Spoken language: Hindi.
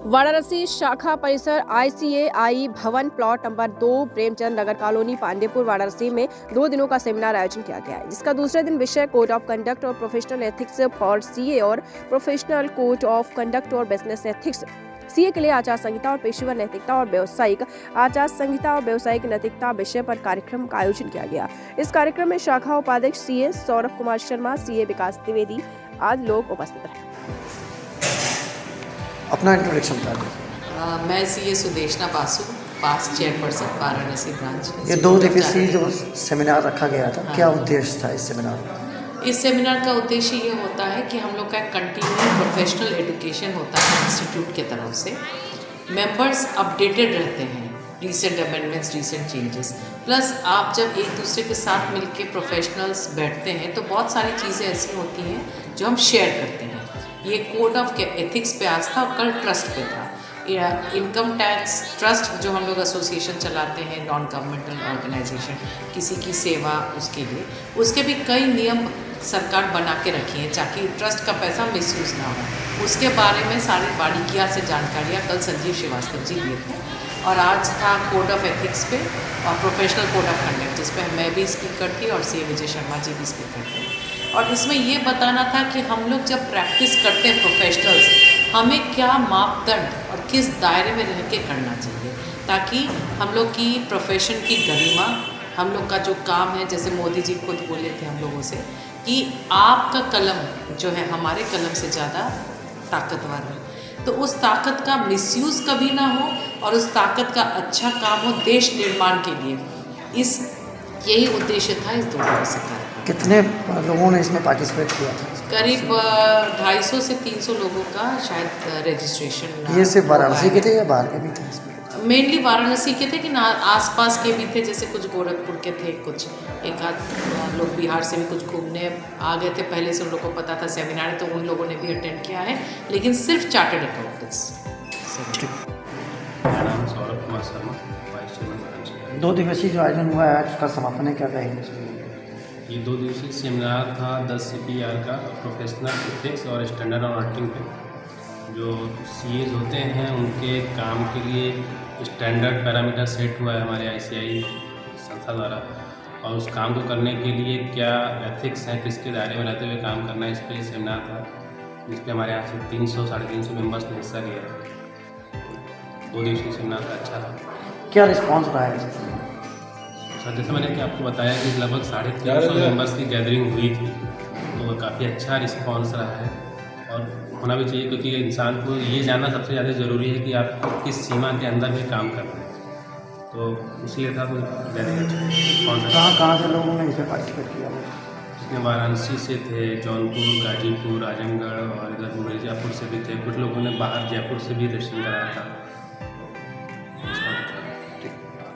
वाराणसी शाखा परिसर ICAI भवन प्लॉट नंबर 2 प्रेमचंद नगर कॉलोनी पांडेपुर वाराणसी में 2 दिनों का सेमिनार आयोजन किया गया है, जिसका दूसरे दिन विषय कोड ऑफ कंडक्ट और प्रोफेशनल एथिक्स फॉर CA और प्रोफेशनल कोड ऑफ कंडक्ट और बिजनेस एथिक्स CA के लिए आचार संहिता और पेशेवर नैतिकता और व्यावसायिक आचार संहिता और व्यावसायिक नैतिकता विषय पर कार्यक्रम का आयोजन किया गया। इस कार्यक्रम में शाखा उपाध्यक्ष CA सौरभ कुमार शर्मा, CA विकास द्विवेदी आदि लोग उपस्थित रहे। अपना इंट्रोडक्शन बता दें। मैं CA सुदेशना बासु, पास चेयरपर्सन वाराणसी ब्रांच। ये 2 दिवसीय जो सेमिनार रखा गया था, क्या उद्देश्य था इस सेमिनार का? इस सेमिनार का उद्देश्य ये होता है कि हम लोग का कंटिन्यू प्रोफेशनल एजुकेशन होता है इंस्टीट्यूट के तरफ से। मेंबर्स अपडेटेड रहते हैं, recent amendments, recent changes, plus आप जब एक दूसरे के साथ मिलके प्रोफेशनल्स बैठते हैं तो बहुत सारी चीज़ें ऐसी होती हैं जो हम शेयर करते हैं। ये कोड ऑफ एथिक्स पे आज था और कल ट्रस्ट पे था। इनकम टैक्स ट्रस्ट जो हम लोग एसोसिएशन चलाते हैं, नॉन गवर्नमेंटल ऑर्गेनाइजेशन, किसी की सेवा, उसके लिए उसके भी कई नियम सरकार बना के रखी है ताकि ट्रस्ट का पैसा मिसयूज़ ना हो। उसके बारे में सारी बारीकियाँ से जानकारियाँ कल संजीव श्रीवास्तव जी दिए थे। और आज था कोड ऑफ एथिक्स पे और प्रोफेशनल कोड ऑफ कंडक्ट, जिस पे मैं भी स्पीकर थी और CA विजय शर्मा जी भी स्पीकर थे। और इसमें ये बताना था कि हम लोग जब प्रैक्टिस करते हैं प्रोफेशनल्स, हमें क्या मापदंड और किस दायरे में रह के करना चाहिए ताकि हम लोग की प्रोफेशन की गरिमा, हम लोग का जो काम है, जैसे मोदी जी खुद बोले थे हम लोगों से कि आपका कलम जो है हमारे कलम से ज़्यादा ताकतवर है, तो उस ताकत का मिसयूज़ कभी ना हो और उस ताकत का अच्छा काम हो देश निर्माण के लिए। यही उद्देश्य था इस 2 दिवसीय कार्यक्रम। कितने लोगों ने इसमें पार्टिसिपेट किया था? करीब 250 से 300 लोगों का शायद रजिस्ट्रेशन। ये सिर्फ वाराणसी के थे या बाहर के भी थे इसमें? मेनली वाराणसी के थे कि आसपास के भी थे, जैसे कुछ गोरखपुर के थे, कुछ एक आध लोग बिहार से भी कुछ घूमने आ गए थे। पहले से उन लोगों को पता था सेमिनार, तो उन लोगों ने भी अटेंड किया है, लेकिन सिर्फ चार्टर्ड अकाउंटेंट्स। मेरा नाम सौरभ कुमार शर्मा, वाइस चेयरमैन। 2 दिवसीय जो आयोजन हुआ है, उसका समापन है, क्या कहेंगे? ये 2 दिवसीय सेमिनार था 10 CPR का, प्रोफेशनल एथिक्स और स्टैंडर्ड ऑडिटिंग पे। जो CAs होते हैं उनके काम के लिए स्टैंडर्ड पैरामीटर सेट हुआ है हमारे ICAI संस्था द्वारा, और उस काम को करने के लिए क्या एथिक्स हैं, किसके दायरे में रहते हुए काम करना है, इस पर सेमिनार था, जिस पे हमारे यहाँ से 300-350 मेंबर्स ने हिस्सा लिया। 2 दिवसीय सेमिनार का अच्छा था। क्या रिस्पॉन्स रहा है सर? जैसे मैंने कि आपको बताया कि लगभग 350 मेंबर्स की गैदरिंग हुई थी, तो काफ़ी अच्छा रिस्पॉन्स रहा है और होना भी चाहिए, क्योंकि इंसान को ये जानना सबसे ज़्यादा ज़रूरी है कि आपको किस सीमा के अंदर में काम करना है। तो इसलिए था तो रिस्पॉन्स। कहाँ से लोगों ने इसमें पार्टिसिपेट किया? इसमें वाराणसी से थे, जौनपुर, गाजीपुर, आजमगढ़ और इधर मिर्ज़ापुर से भी थे। कुछ लोगों ने बाहर जयपुर से भी रजिस्ट्रेशन कराया था।